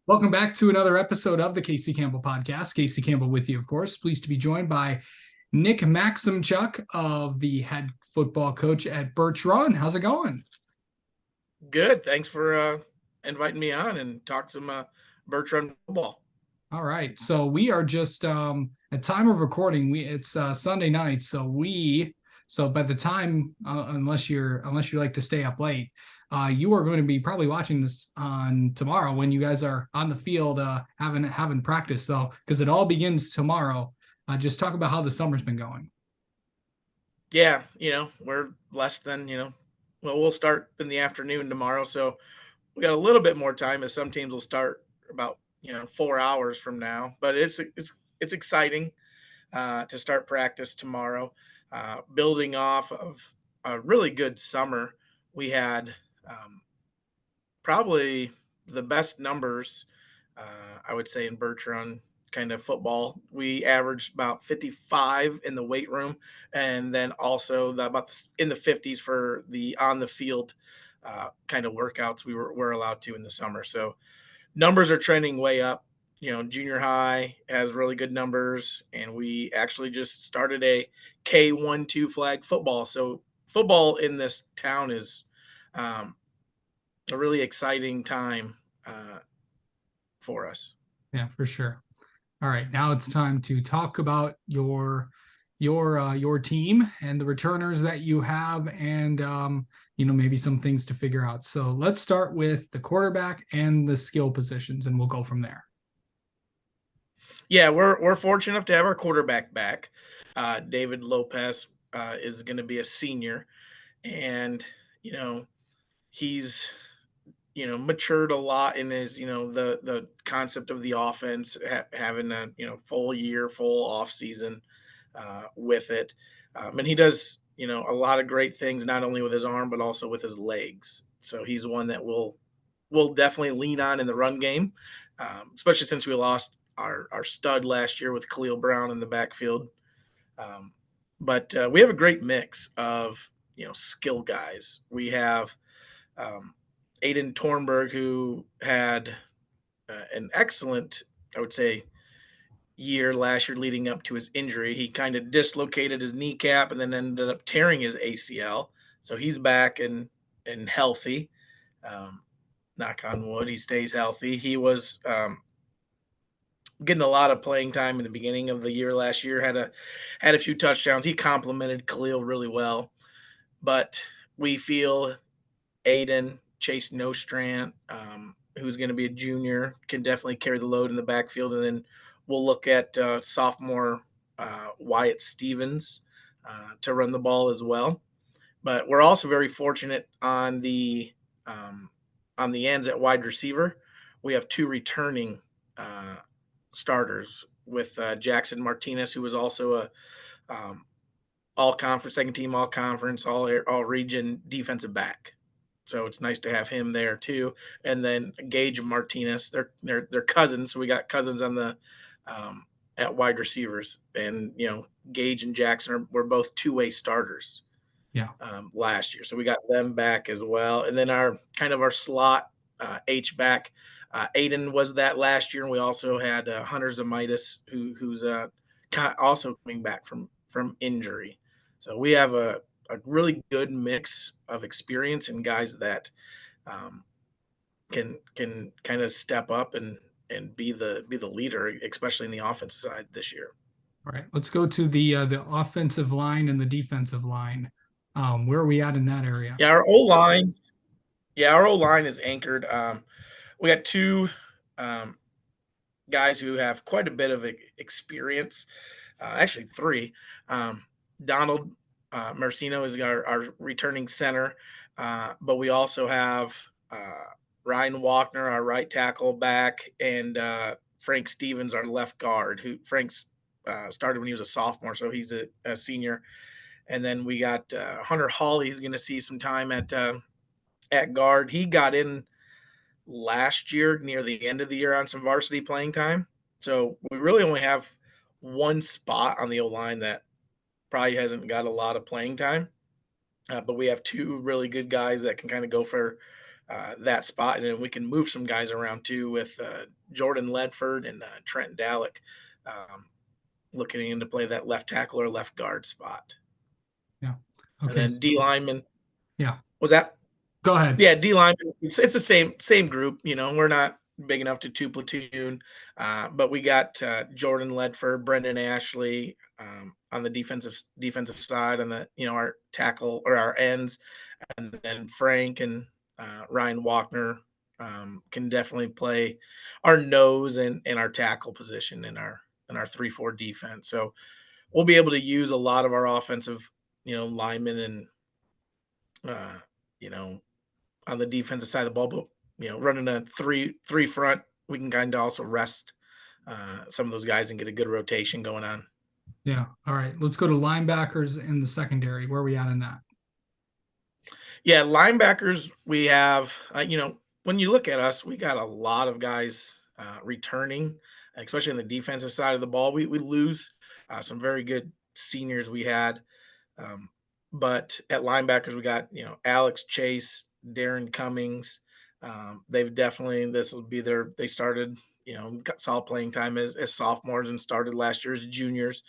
Welcome back to another episode of the Casey Campbell podcast. Casey Campbell with you, of course. Pleased to be joined by Nick Maksimchuk of the head football coach at Birch. How's it going? Good. Thanks for inviting me on and talk some Birch football. All right. So we are just at time of recording, it's Sunday night. So by the time unless you like to stay up late, you are going to be probably watching this on tomorrow when you guys are on the field having practice. So because it all begins tomorrow. Just talk about how the summer's been going. Yeah, we're less than, well, we'll start in the afternoon tomorrow, so we got a little bit more time as some teams will start about, 4 hours from now. But it's exciting to start practice tomorrow. Building off of a really good summer, we had probably the best numbers, I would say, in Birch kind of football. We averaged about 55 in the weight room, and then also in the 50s for the on the field kind of workouts we're allowed to in the summer. So numbers are trending way up. Junior high has really good numbers, and we actually just started a K-1-2 flag football. So football in this town is um, a really exciting time for us. Yeah, for sure. All right, now it's time to talk about your team and the returners that you have, and maybe some things to figure out. So let's start with the quarterback and the skill positions, and we'll go from there. Yeah, we're fortunate enough to have our quarterback back. David Lopez is going to be a senior, and he's matured a lot in his the concept of the offense, having a full year, full off season with it, and he does a lot of great things not only with his arm but also with his legs. So he's one that we'll definitely lean on in the run game, especially since we lost our stud last year with Khalil Brown in the backfield. But we have a great mix of skill guys. We have um, Aiden Tornberg, who had an excellent, I would say, year last year leading up to his injury. He kind of dislocated his kneecap and then ended up tearing his ACL. So he's back and healthy. Um, Knock on wood, he stays healthy. He was getting a lot of playing time in the beginning of the year last year. Had a few touchdowns. He complimented Khalil really well, but we feel Aiden, Chase Nostrand, who's going to be a junior, can definitely carry the load in the backfield. And then we'll look at sophomore Wyatt Stevens to run the ball as well. But we're also very fortunate on the ends at wide receiver. We have two returning starters with Jackson Martinez, who was also a all conference, second team all conference, all region defensive back. So it's nice to have him there too. And then Gage Martinez, they're cousins. So we got cousins on the at wide receivers, and Gage and Jackson were both two-way starters Yeah. last year. So we got them back as well. And then our slot H back, Aiden was that last year, and we also had Hunter Zamitis, who's also coming back from injury. So we have a really good mix of experience and guys that um, can kind of step up and be the leader, especially in the offensive side this year. All right, let's go to the offensive line and the defensive line. Where are we at in that area? Yeah, our O line. Yeah, our O line is anchored. We got two um, guys who have quite a bit of experience. Actually, three. Donald Marcino is our returning center, but we also have Ryan Walkner, our right tackle back, and Frank Stevens, our left guard. Who Frank's started when he was a sophomore, so he's a senior. And then we got Hunter Hall. He's going to see some time at guard. He got in last year near the end of the year on some varsity playing time. So we really only have one spot on the O line that probably hasn't got a lot of playing time. But we have two really good guys that can kind of go for that spot, and then we can move some guys around too with Jordan Ledford and Trent Dalek um, looking in to play that left tackle or left guard spot. Yeah. And Okay. then D So, lineman yeah. was that? Go ahead. Yeah, D lineman. It's the same group. You know, we're not big enough to two platoon, but we got Jordan Ledford, Brendan Ashley on the defensive side, on the our tackle or our ends, and then Frank and Ryan Walkner can definitely play our nose and our tackle position in our 3-4 defense. So we'll be able to use a lot of our offensive linemen and uh, you know on the defensive side of the ball, but running a three front, we can kind of also rest some of those guys and get a good rotation going on. Yeah. All right. Let's go to linebackers in the secondary. Where are we at in that? Yeah, linebackers, we have, when you look at us, we got a lot of guys returning, especially on the defensive side of the ball. We lose some very good seniors we had. Um, but at linebackers, we got, Alex Chase, Darren Cummings. They've definitely, this will be they started, got solid playing time as sophomores and started last year as juniors.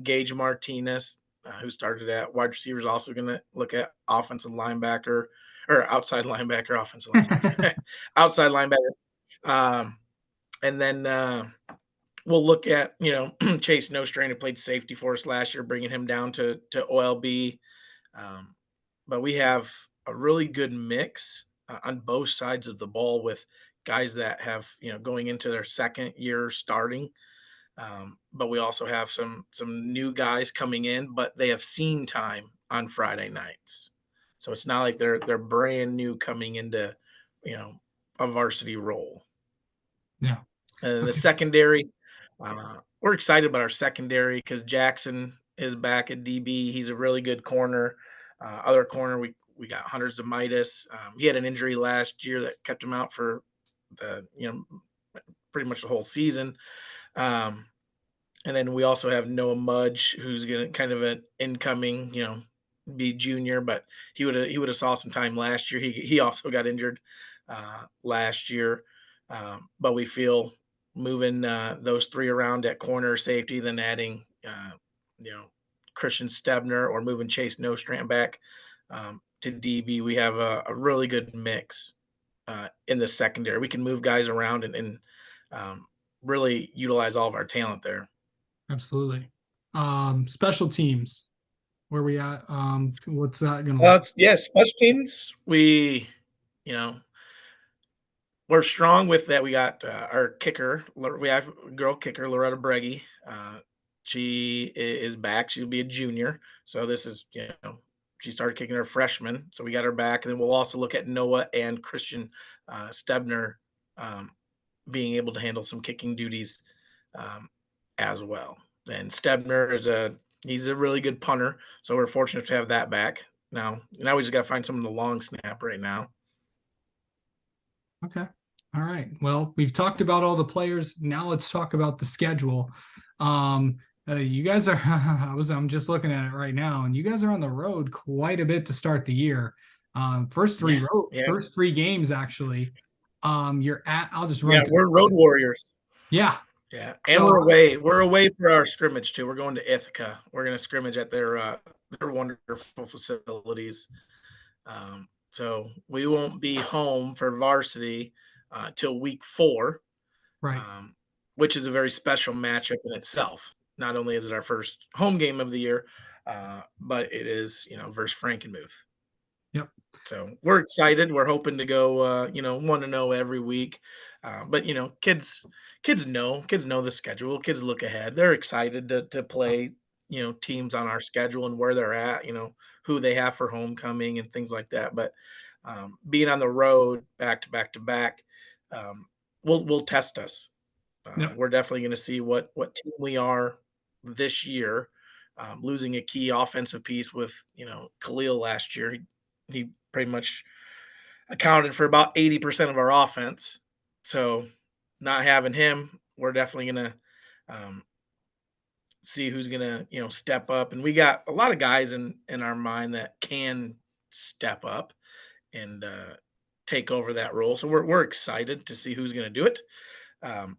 Gage Martinez, who started at wide receivers, also going to look at offensive linebacker or outside linebacker, offensive line, outside linebacker. Um, and then we'll look at Chase Nostrain, who played safety for us last year, bringing him down to OLB. Um, but we have a really good mix on both sides of the ball with guys that have going into their second year starting. But we also have some new guys coming in, but they have seen time on Friday nights, so it's not like they're brand new coming into a varsity role. Yeah. And the Okay. secondary, we're excited about our secondary because Jackson is back at DB. He's a really good corner. Other corner, we got Hunters of Midas. He had an injury last year that kept him out for the pretty much the whole season. Um, and then we also have Noah Mudge, who's gonna kind of an incoming, be junior, but he would have saw some time last year. He also got injured last year, but we feel moving those three around at corner safety, then adding you know Christian Stebner or moving Chase Nostrand back to DB, we have a really good mix in the secondary. We can move guys around and really utilize all of our talent there. Absolutely. Special teams. Where we at? What's that gonna look? Yeah, special teams. You know, we're strong with that. We got our kicker. We have a girl kicker, Loretta Breggy. She is back. She'll be a junior. So this is, she started kicking her freshman. So we got her back. And then we'll also look at Noah and Christian Stebner um, being able to handle some kicking duties um, as well. And Stebner he's a really good punter. So we're fortunate to have that back. Now we just got to find someone to long snap right now. Okay. All right. Well, we've talked about all the players. Now let's talk about the schedule. Um, you guys are I'm just looking at it right now, and you guys are on the road quite a bit to start the year. Yeah, yeah, first three games actually. You're at I'll just run yeah. through. We're road warriors. Yeah. Yeah, and So we're away. We're away for our scrimmage too. We're going to Ithaca. We're going to scrimmage at their wonderful facilities. So we won't be home for varsity till week 4, right. um, which is a very special matchup in itself. Not only is it our first home game of the year, but it is versus Frankenmuth. Yep. So we're excited. We're hoping to go, 1-0 every week. But kids know the schedule. Kids look ahead. They're excited to play, teams on our schedule and where they're at. Who they have for homecoming and things like that. But being on the road back to back to back, um, will test us. Yep. We're definitely going to see what team we are this year. Losing a key offensive piece with Khalil last year, he pretty much accounted for about 80% of our offense. So not having him, we're definitely gonna um, see who's gonna step up, and we got a lot of guys in our mind that can step up and take over that role. So we're excited to see who's going to do it. Um,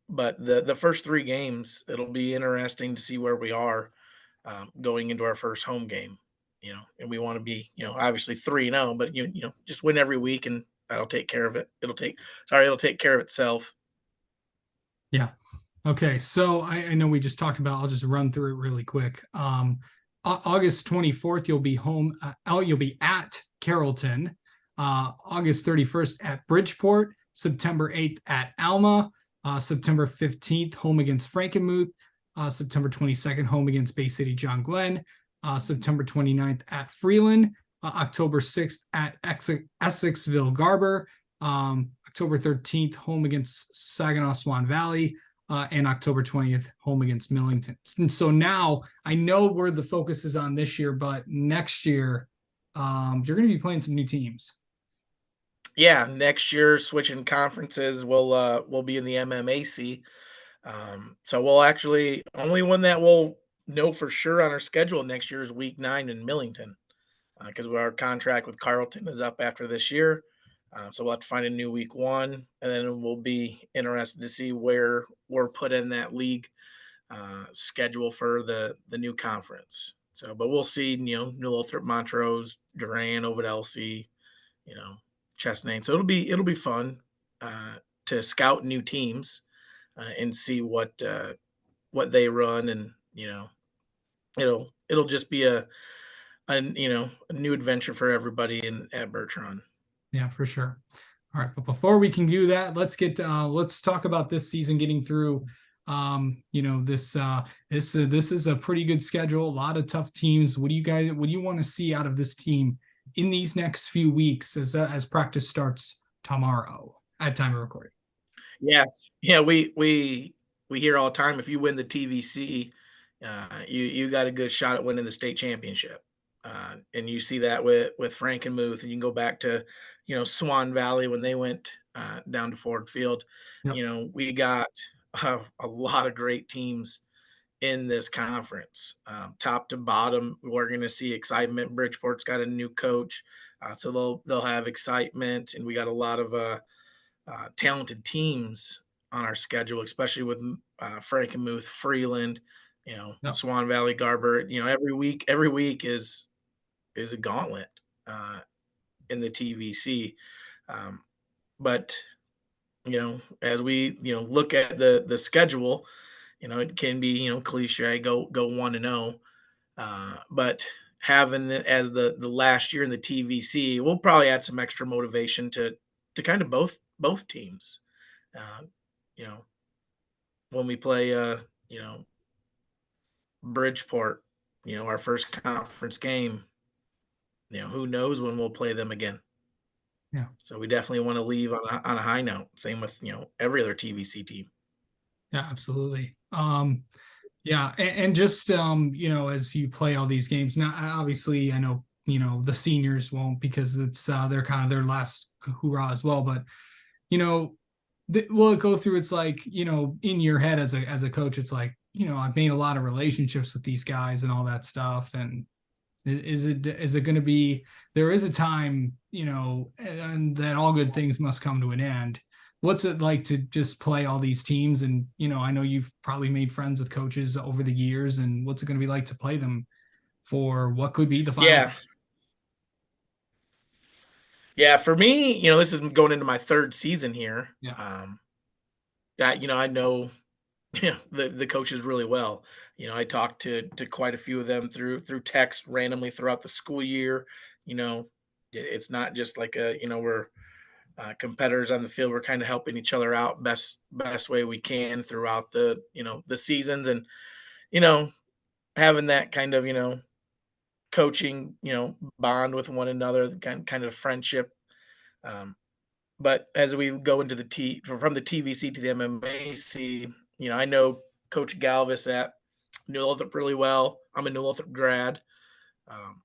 but the first 3 games, it'll be interesting to see where we are going into our first home game. And we want to be, obviously 3-0, but just win every week, and that'll take care of it. It'll take care of itself. Yeah. Okay, so I know we just talked about. I'll just run through it really quick. August 24th, you'll be home. You'll be at Carrollton. August 31st at Bridgeport. September 8th at Alma. September 15th, home against Frankenmuth. September 22nd, home against Bay City John Glenn. September 29th at Freeland. October 6th at Essexville Garber. October 13th, home against Saginaw Swan Valley. And October 20th, home against Millington. And so now I know where the focus is on this year, but next year, you're going to be playing some new teams. Yeah, next year switching conferences, we'll be in the MMAC. So we'll actually only one that we'll know for sure on our schedule next year is week 9 in Millington, because our contract with Carleton is up after this year. So we'll have to find a new week 1, and then we'll be interested to see where we're put in that league schedule for the new conference. So, but we'll see, New Lothrop, Montrose, Duran, Ovid, LC, you know, Chestnut. So it'll be fun to scout new teams and see what they run, and it'll just be a new adventure for everybody in at Birch. Yeah, for sure. All right, but before we can do that, let's talk about this season getting through. This is a pretty good schedule, a lot of tough teams. What do you want to see out of this team in these next few weeks as practice starts tomorrow at time of recording? Yeah, yeah, we hear all the time, if you win the TVC, you got a good shot at winning the state championship. And you see that with Frankenmuth, and you can go back to Swan Valley when they went down to Ford Field. Yep. We got a lot of great teams in this conference, top to bottom. We're going to see excitement. Bridgeport's got a new coach, so they'll have excitement, and we got a lot of talented teams on our schedule, especially with Frankenmuth, Freeland, Yep. Swan Valley, Garber. Every week is a gauntlet in the TVC. Um, but as we look at the schedule, it can be cliche, go 1-0, but having it as the last year in the TVC will probably add some extra motivation to kind of both teams. Uh, you know, when we play, Bridgeport, our first conference game, who knows when we'll play them again. Yeah. So we definitely want to leave on a high note. Same with, every other TVC team. Yeah, absolutely. Yeah, and just as you play all these games now, obviously I know the seniors won't, because it's they're kind of their last hurrah as well. But will it go through? It's like in your head as a coach, it's like I've made a lot of relationships with these guys and all that stuff. And is it going to be? There is a time, and that all good things must come to an end. What's it like to just play all these teams? And I know you've probably made friends with coaches over the years. And what's it going to be like to play them for what could be the final? Yeah. Yeah. For me, this is going into my 3rd season here. Yeah. That, I know the coaches really well. I talked to quite a few of them through text randomly throughout the school year. It's not just like we're competitors on the field. We're kind of helping each other out best way we can throughout the seasons, and you know having that kind of coaching bond with one another, the kind of friendship. Um, but as we go into from the TVC to the MMAC, I know Coach Galvis at New Lothrop really well. I'm a New Lothrop grad, um,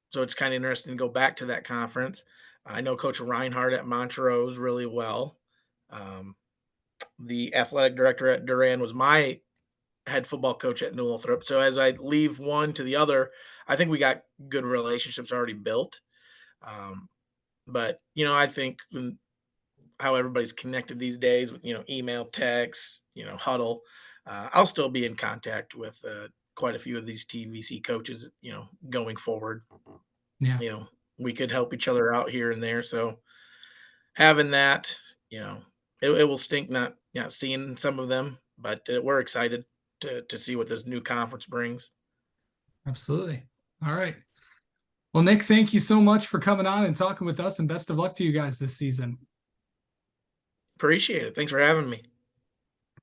so it's kind of interesting to go back to that conference. I know Coach Reinhardt at Montrose really well. Um, the athletic director at Duran was my head football coach at New Lothrop. So as I leave one to the other, I think we got good relationships already built. Um, But I think how everybody's connected these days with email, text, huddle. I'll still be in contact with quite a few of these TVC coaches, going forward. Yeah, You know, we could help each other out here and there. So having that, you know, it will stink not seeing some of them, but we're excited to see what this new conference brings. absolutely. All right. Well, Nick, thank you so much for coming on and talking with us, and best of luck to you guys this season. Appreciate it. Thanks for having me.